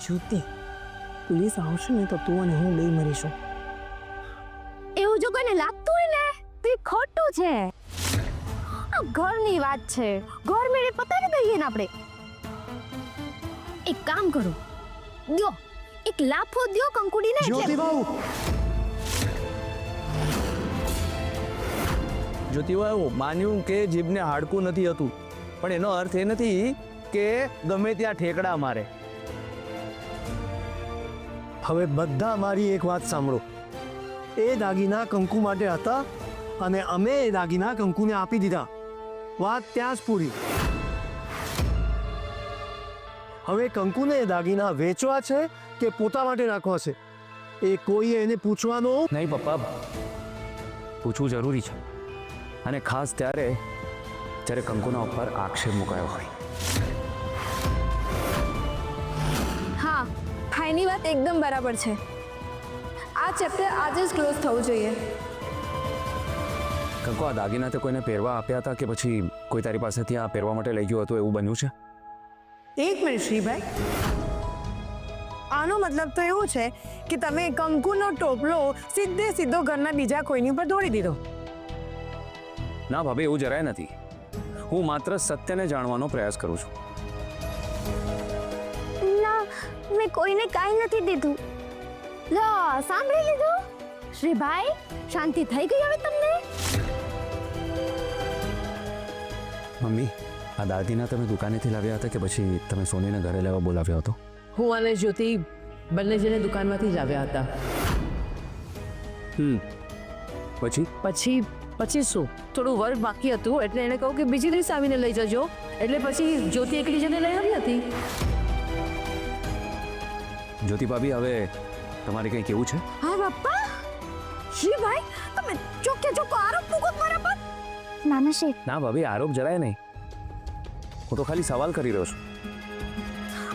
જ્યોતિ, police આવશે ને તો તું અને હું બે મરીશું. એવું જો કોઈને લાગતું હોય ને તો એ ખોટું છે. આ ઘરની વાત છે, ઘર મેળે પતાવી દઈએ ને આપણે. એક કામ કરો, દ્યો એક લાફો દ્યો કંકુડીને. જ્યોતિ બાબુ, જ્યોતિબાઈ, માન્યું કે જીભને હાડકું નથી હતું, પણ એનો અર્થ એ નથી કે ગમે ત્યાં ઠેકડા મારે. હવે બધા મારી એક વાત સાંભળો. એ દાગીના કંકુ માટે હતા અને અમે એ દાગીના કંકુને આપી દીધા. વાત ત્યાં જ પૂરી. હવે કંકુને એ દાગીના વેચવા છે કે પોતા માટે રાખવા છે એ કોઈએ એને પૂછવાનું નહીં પપ્પા, પૂછવું જરૂરી છે, અને ખાસ ત્યારે જ્યારે કંકુના ઉપર આક્ષેપ મુકાયો હોય. હા, ભાઈની વાત એકદમ બરાબર છે. આ ચેપ્ટર આજે જ ક્લોઝ થવું જોઈએ. કંકુ, આ દાગીના તે કોઈને પહેરવા આપ્યા હતા કે પછી કોઈ તારી પાસેથી આ પહેરવા માટે લઈ ગયું હતું, એવું બન્યું છે? એક મિનિટ શ્રીભાઈ, આનો મતલબ તો એવું છે કે તમે કંકુનો ટોપલો સીધો ઘરના બીજા કોઈની ઉપર દોડી દીધો. ના ભાભી, એવું જરાય નથી. હું માત્ર સત્યને જાણવાનો પ્રયાસ કરું છું. ના, મેં કોઈને કાંઈ નથી દીધું. લો, સાંભળી લીધું? શ્રીભાઈ, શાંતિ થઈ ગઈ હવે તમને? મમ્મી, આ દાગીના તમે દુકાનેથી લાવ્યા હતા કે પછી તમે સોનીને ઘરે લેવા બોલાવ્યો હતો? હું અને જ્યોતિ બંને જણે દુકાનમાંથી જ આવ્યા હતા. પછી શું, થોડું વર્ક બાકી હતું એટલે એને કહું કે બીજી દિવસ આવીને લઈ જજો, એટલે પછી જ્યોતિ એકલી જણે લઈ આવી હતી. જ્યોતિ ભાભી, હવે તમારે કંઈ કેવું છે? હા બાપા, શ્રીભાઈ તમે ચોખ્ખે ચોખ્ખો આરોપ મૂકો મારા પર. નાના શેઠ. ના ભાભી, આરોપ જરાય નહીં. હું તો ખાલી સવાલ કરી રહ્યો છું.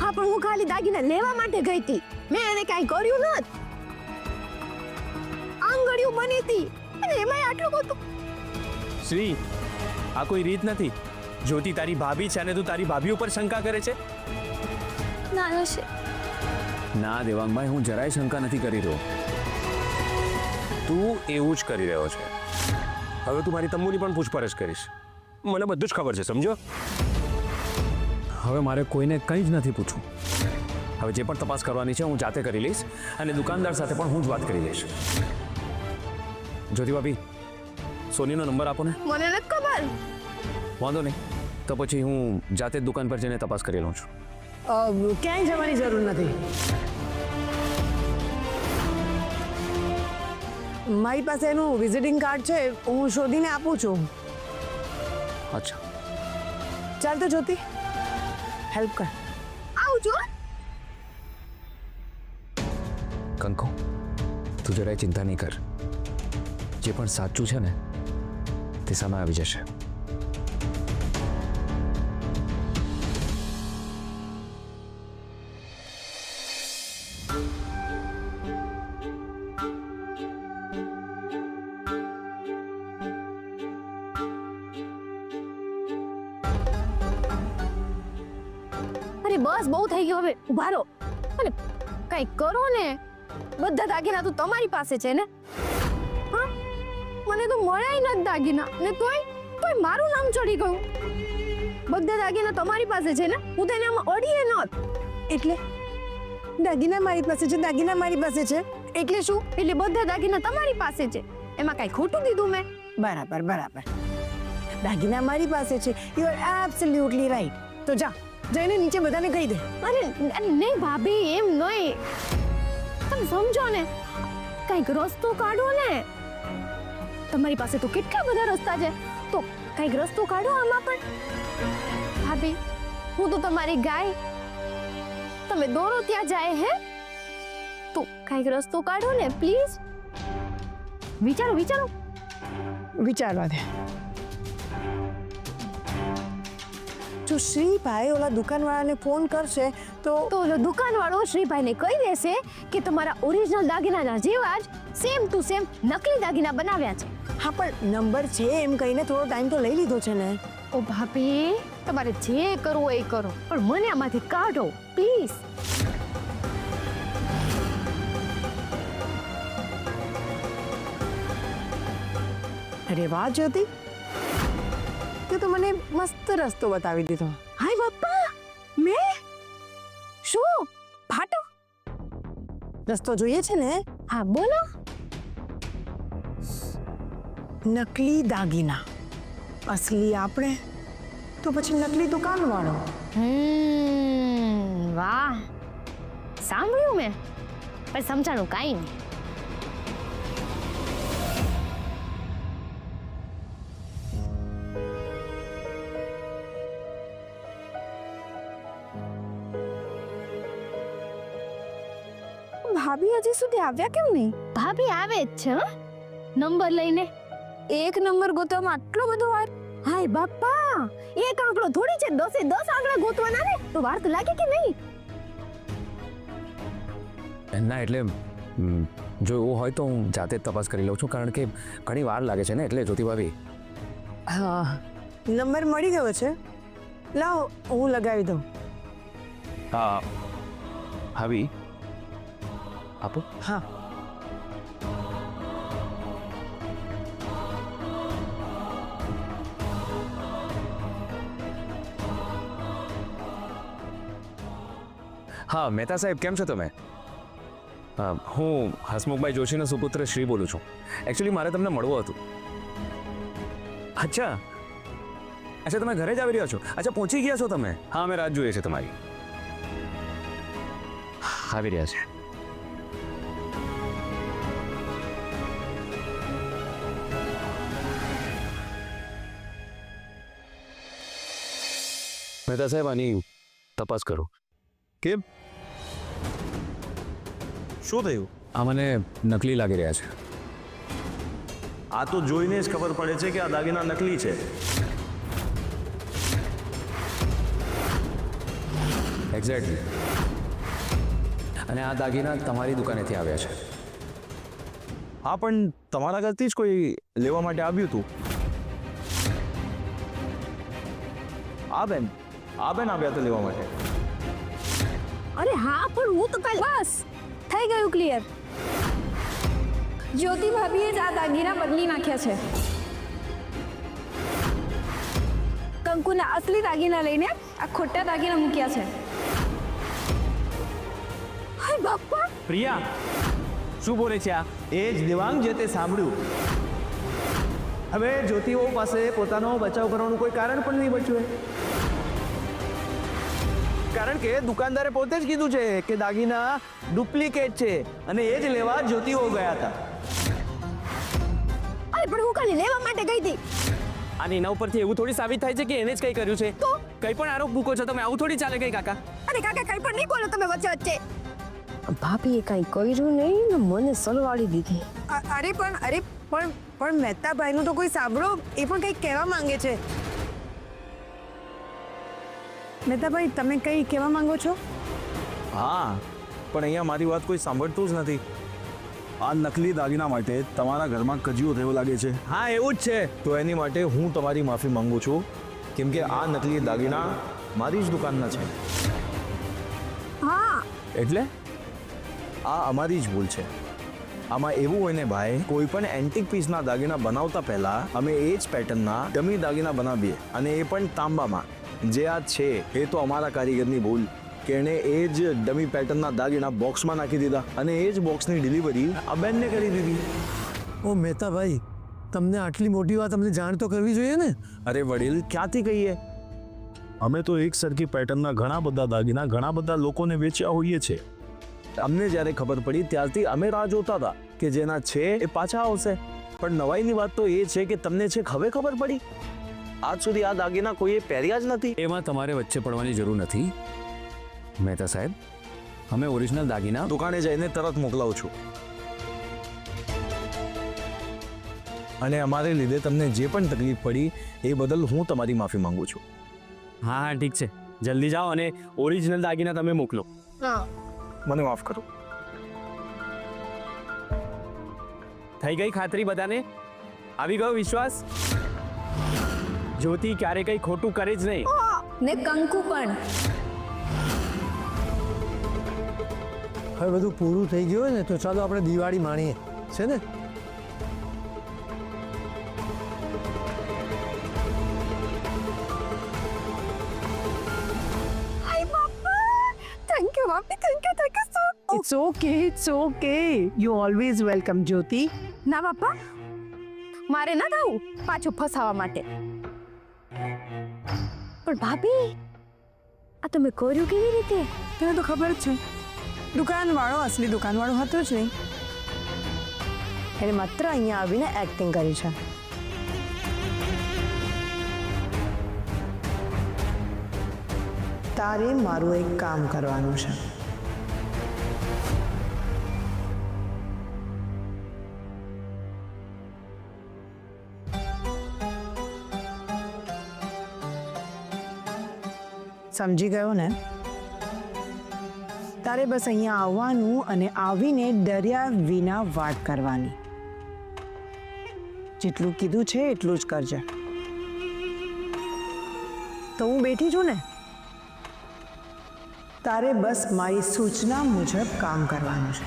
હા, પણ હું ખાલી દાગીના લેવા માટે ગઈ હતી, મેં એને કાંઈ કર્યું નથી. આંગળીઓ બની હતી અને એમાંય આટલું બધું. શ્રી, આ કોઈ રીત નથી. જ્યોતિ તારી ભાભી છે અને તું તારી ભાભી ઉપર શંકા કરે છે? નાના છે. ના દેવાંગભાઈ, હું જરાય શંકા નથી કરી રહ્યો. તું એવું જ કરી રહ્યો છે. હવે તું મારી તમ્મુની પણ પૂછપરછ કરીશ. મને બધું જ ખબર છે, સમજો? હવે મારે કોઈને કંઈ જ નથી પૂછવું. હવે જે પણ તપાસ કરવાની છે હું જાતે કરી લઈશ, અને દુકાનદાર સાથે પણ હું જ વાત કરી લઈશ. જ્યોતિ ભાભી, સોનીનો નંબર આપો ને. મને નથી ખબર. વાંધો નહીં, તો પછી હું જાતે જ દુકાન પર જઈને તપાસ કરી લઉં છું. ક્યાંય જવાની જરૂર નથી. મારી પાસે એનું વિઝિટિંગ કાર્ડ છે, હું શોધીને આપું છું. અચ્છા, ચાલ તો જ્યોતિ, હેલ્પ કર. આવજો. કંકુ, તું જરાય ચિંતા નહીં કર. જે પણ સાચું છે ને તે સામે આવી જશે. અરે બસ, બહુ થઈ ગયું, હવે ઉભા રહો અને કંઈક કરો ને. બધા દાગીના તો તમારી પાસે છે ને? હા, મને તો મળ્યા નથી દાગીના, ને તોય મારું નામ ચડી ગયું. બધા દાગીના તમારી પાસે છે ને? હું તો એને આમાં અડીએ નહોત. એટલે દાગીના મારી પાસે છે, દાગીના મારી પાસે છે એટલે શું? એટલે બધા દાગીના તમારી પાસે છે, એમાં કાંઈ ખોટું કીધું મેં? બરાબર બરાબર, દાગીના મારી પાસે છે. You are absolutely right. તો જા, જઈને નીચે બધાને કહી દે. અરે નહીં ભાભી, એમ નહીં. તમે સમજો ને, કંઈક રસ્તો કાઢો ને. તમારી પાસે તો કેટલા બધા રસ્તા છે, તો કંઈક રસ્તો કાઢો આમાં પણ. ભાભી, હું તો તમારી ગાય, તમે દોરો ત્યાં જાય હે, તો કંઈક રસ્તો કાઢો ને પ્લીઝ. વિચારો વિચારો. વિચારવા દે. જો શ્રીભાઈ ઓલા દુકાનવાળાને ફોન કરશે તો ઓલો દુકાનવાળો શ્રીભાઈને કહી દેશે કે તમારા ઓરિજિનલ દાગીનાના જેવા જ સેમ ટુ સેમ નકલી દાગીના બનાવ્યા છે. હા, પણ નંબર છે એમ કહીને થોડો ટાઈમ તો લઈ લીધો છે ને. ઓ ભાભી, તમારે જે કરવું એ કરો, પણ મને આમાંથી કાઢો પ્લીઝ. અરે વાહ જ્યોતિ, તે તો મને મસ્ત રસ્તો બતાવી દીધો. હાય બાપા, મેં શું ફાટો? રસ્તો જોઈએ છે ને? હા બોલો. નકલી દાગીના, અસલી આપણે, તો પછી નકલી દુકાનવાળો. વાહ, સાંભળ્યું મેં, પણ સમજાણું કાંઈ નહીં. ભાભી હજી સુધી આવ્યા કેમ નહીં? ભાભી આવે જ છે હં? નંબર લઈને. એક નંબર ગોતવામાં આટલો બધો વાર? હાય બાપા, એક આંકડો થોડી છે, 10 એ 10 આંકડા ગોતવાના ને, તો વાર તો લાગે કે નહીં? ના એટલે જો એવું હોય તો હું જાતે જ તપાસ કરી લઉં છું, કારણ કે ઘણી વાર લાગે છે ને, એટલે જ્યોતિ ભાભી. હા, નંબર મળી ગયો છે, લાવો હું લગાવી દઉં. હા ભાભી આપો. હા, હા મહેતા સાહેબ, કેમ છો તમે? હું હસમુખભાઈ જોશીનો સુપુત્ર શ્રી બોલું છું. એકચ્યુઅલી મારે તમને મળવું હતું. અચ્છા અચ્છા, તમે ઘરે જ આવી રહ્યા છો? અચ્છા, પહોંચી ગયા છો તમે? હા, અમે રાહ જોઈએ છે તમારી. આવી રહ્યા છે. મહેતા સાહેબ, આની તપાસ કરો. કેમ, શું થયું? આ મને નકલી લાગી રહ્યા છે. આ તો જોઈને જ ખબર પડે છે કે આ દાગીના નકલી છે. એક્ઝેક્ટલી. અને આ દાગીના તમારી દુકાનેથી આવ્યા છે. હા, પણ તમારા ઘરથી જ કોઈ લેવા માટે આવ્યું હતું. આ બેન આવ્યા હતા લેવા માટે. અરે હા, પણ હું તો કાલ બસ થઈ ગયું ક્લિયર. જ્યોતિ ભાભીએ જ આ દાગીના બદલી નાખ્યા છે. કંકુના અસલી દાગીના લઈને આ ખોટા દાગીના મૂક્યા છે. હાય બાપા, પ્રિયા, શું બોલે છે આ? એ જ દેવાંગ જે તે સાંભળ્યું. હવે જ્યોતિઓ પાસે પોતાનો બચાવ કરવાનું કોઈ કારણ પણ નહીં બચ્યું. કારણ કે દુકાનદારે પોતે જ કીધું છે કે દાગીના ડુપ્લિકેટ છે અને એ જ લેવા જ્યોતિઓ ગયા હતા. અરે પણ હું કાલે લેવા માટે ગઈ હતી. અને એના ઉપરથી એવું થોડી સાબિત થાય છે કે એને જ કંઈ કર્યું છે. તો કંઈ પણ આરોપ મૂકો છો તમે, આવું થોડી ચાલે કઈ કાકા. અરે કાકા, કઈ પણ નહીં બોલો તમે વચ્ચે વચ્ચે. ભાભીએ કઈ કર્યું નહીં ને મને સલવાડી દીધી. અરે પણ મહેતાભાઈનું તો કોઈ સાંભળો, એ પણ કંઈક કહેવા માંગે છે. મહેતાભાઈ, તમે કંઈ કહેવા માંગો છો? હા, પણ અહીંયા મારી વાત કોઈ સાંભળતું જ નથી. આ નકલી દાગીના માટે તમારા ઘરમાં કજિયો થયો લાગે છે. હા, એવું જ છે. તો એની માટે હું તમારી માફી માંગુ છું, કેમ કે આ નકલી દાગીના મારી જ દુકાનના છે. હા, એટલે આ અમારી જ ભૂલ છે. આમાં એવું હોય ને ભાઈ, કોઈ પણ એન્ટિક પીસના દાગીના બનાવતા પહેલા અમે એ જ પેટર્નના ડમી દાગીના બનાવીએ, અને એ પણ તાંબામાં. જે આ છે એ તો અમારા કારીગરની ભૂલ કે એણે એ જ ડમી પેટર્નના દાગીના બોક્સમાં નાખી દીધા અને એ જ બોક્સની ડિલિવરી આ બેનને કરી દીધી. ઓ મહેતાભાઈ, તમને આટલી મોટી વાત અમને જાણ તો કરવી જોઈએ ને. અરે વડીલ, ક્યાંથી કહીએ? અમે તો એક સરખી પેટર્નના ઘણા બધા દાગીના ઘણા બધા લોકોને વેચ્યા હોઈએ છે. અમને જ્યારે ખબર પડી ત્યારથી અમે રાહ જોતા હતા કે જેના છે એ પાછા આવશે. પણ નવાઈની વાત તો એ છે કે તમને છેક હવે ખબર પડી. આજ સુધી આ દાગીના કોઈએ પહેર્યા જ નથી. એમાં તમારે વચ્ચે પડવાની જરૂર નથી મહેતા સાહેબ. અમે ઓરિજિનલ દાગીના દુકાને જઈને તરત મોકલાવું છું. અને અમારે લીધે તમને જે પણ તકલીફ પડી એ બદલ હું તમારી માફી માંગુ છું. હા હા ઠીક છે, જલ્દી જાઓ અને ઓરિજિનલ દાગીના તમે મોકલો. મને માફ કરો. થઈ ગઈ ખાતરી બધાને? આવી ગયો વિશ્વાસ? જ્યોતિ ક્યારે કઈ ખોટું કરે જ નહીં. ને કંકુ પણ. હવે બધું પૂરું થઈ ગયું હોય ને, તો ચાલો આપણે દિવાળી માણીએ, છે ને? It's okay you always welcome Jyoti. ના બાપા મારે ન થવું પાછું ફસાવા માટે. પણ ભાભી આ તમે કર્યું કેવી રીતે? તને તો ખબર જ છે દુકાનવાળો અસલી દુકાનવાળો હતો જ નહીં, એને માત્ર અહીંયા આવીને એક્ટિંગ કરી છે. તારે મારું એક કામ કરવાનું છે. સમજી ગયો ને? તારે બસ અહીંયા આવવાનું અને આવીને ડર્યા વિના વાત કરવાની. જેટલું કીધું છે એટલું જ કરજે. તો હું બેઠી છું ને, તારે બસ મારી સૂચના મુજબ કામ કરવાનું છે.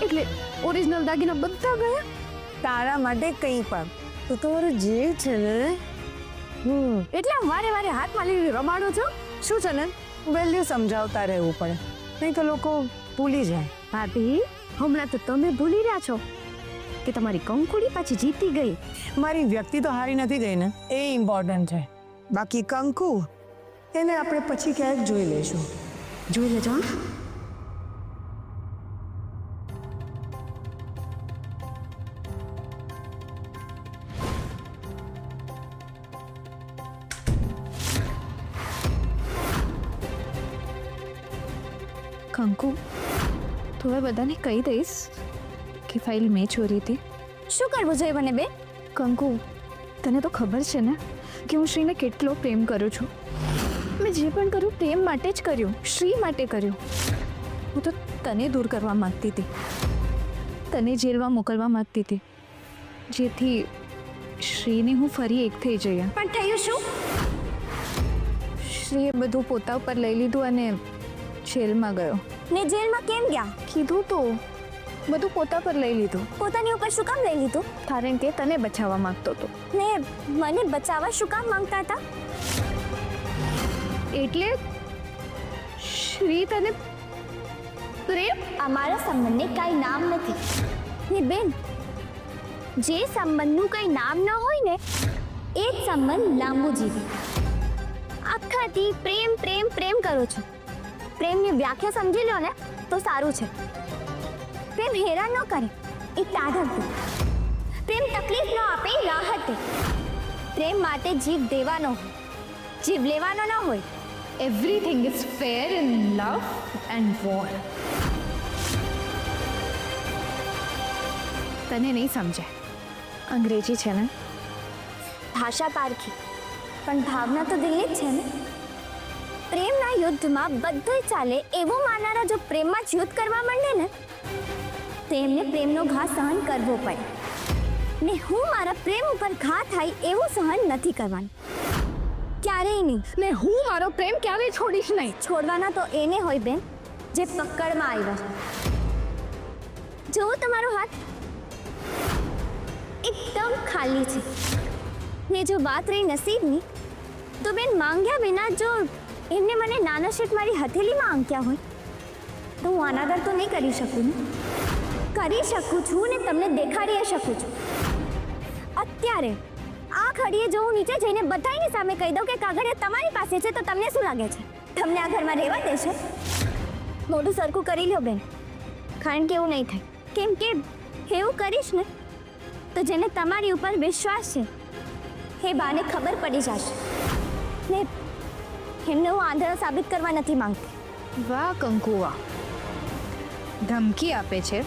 એટલે ઓરિજિનલ દાગીના બધા ગયા? તારા માટે કંઈ પણ તો તમારું જે છે ને એટલે વારે વારે હાથમાં લઈને રમાડો છો? શું છે ને વેલ્યુ સમજાવતા રહેવું પડે, નહીં તો લોકો ભૂલી જાય. ભાભી હમણાં તો તમે ભૂલી રહ્યા છો કે તમારી કંકુડી પાછી જીતી ગઈ. મારી વ્યક્તિ તો હારી નથી ગઈ ને, એ ઇમ્પોર્ટન્ટ છે. બાકી કંકુ એને આપણે પછી ક્યાંક જોઈ લઈશું. જોઈ લેજો. કંકુ તો હવે બધાને કહી દઈશ કે ફાઇલ મેં ચોરી હતી. શું કરવું જોઈએ મને બે? કંકુ તને તો ખબર છે ને કે હું શ્રીને કેટલો પ્રેમ કરું છું. મેં જે પણ કર્યું પ્રેમ માટે જ કર્યું, શ્રી માટે કર્યું. હું તો તને દૂર કરવા માંગતી હતી, તને જેલમાં મોકલવા માંગતી હતી, જેથી શ્રીને હું ફરી એક થઈ જઈએ. પણ થયું શું? શ્રીએ બધું પોતા ઉપર લઈ લીધું અને જેલમાં ગયો. ને જેલમાં કેમ ગયા? કીધું તો બધું પોતા પર લઈ લીધું. પોતાની ઉપર શું કામ લઈ લીધું? કારણ કે તને બચાવવા માંગતો હતો. ને મને બચાવવા શું કામ માંગતા હતા? એટલે શ્રી તને પ્રેમ? અમારા સંબંધને કાંઈ નામ નથી. ને બેન, જે સંબંધનું કંઈ નામ ન હોય ને એ જ સંબંધ લાંબુ જીવે. આખાથી પ્રેમ પ્રેમ પ્રેમ કરો છો. પ્રેમની વ્યાખ્યા સમજી લો ને તો સારું છે. પ્રેમ હેરાન ન કરે, એ ટાઢક દે. પ્રેમ તકલીફ ન આપે, રાહત દે. પ્રેમ માટે જીવ દેવાનો, જીવ લેવાનો ન હોય. Everything is fair in love and war. તને નહીં સમજે, અંગ્રેજી છે ને? ભાષા પારખી પણ ભાવના તો દિલ્હી જ છે ને. પ્રેમના યુદ્ધમાં બધુંય ચાલે એવું માનનારા જો પ્રેમમાં જ યુદ્ધ કરવા માંડે ને તેમને પ્રેમનો ઘા સહન કરવો પડે. ને હું મારા પ્રેમ ઉપર ઘા થાય એવું સહન નથી કરવાનું, ક્યારેય નહીં. ને હું મારો પ્રેમ ક્યારેય છોડીશ નહીં. છોડવાના તો એને હોય બેન જે પકડમાં આવ્યા છે. જોવો તમારો હાથ એકદમ ખાલી છે. ને જો વાત રહી નસીબની તો બેન માંગ્યા વિના જો એમને મને નાના શેઠ મારી હથેલીમાં આંક્યા હોય તો હું અનાદર તો નહીં કરી શકું ને. કરી શકું છું ને તમને દેખાડી શકું છું. અત્યારે આ ઘડીએ જો હું નીચે જઈને બધાની સામે કહી દઉં કે કાગળિયા તમારી પાસે છે તો તમને શું લાગે છે? તમને આ ઘરમાં રહેવા દેશે? મોઢું સરખું કરી લો બેન, કારણ કે એવું નહીં થાય. કેમ કે એવું કરીશ ને તો જેને તમારી ઉપર વિશ્વાસ છે એ બાને ખબર પડી જશે ને એમને હું આંધળો સાબિત કરવા નથી માંગતી. વાહ કંકુ વાહ, ધમકી આપે છે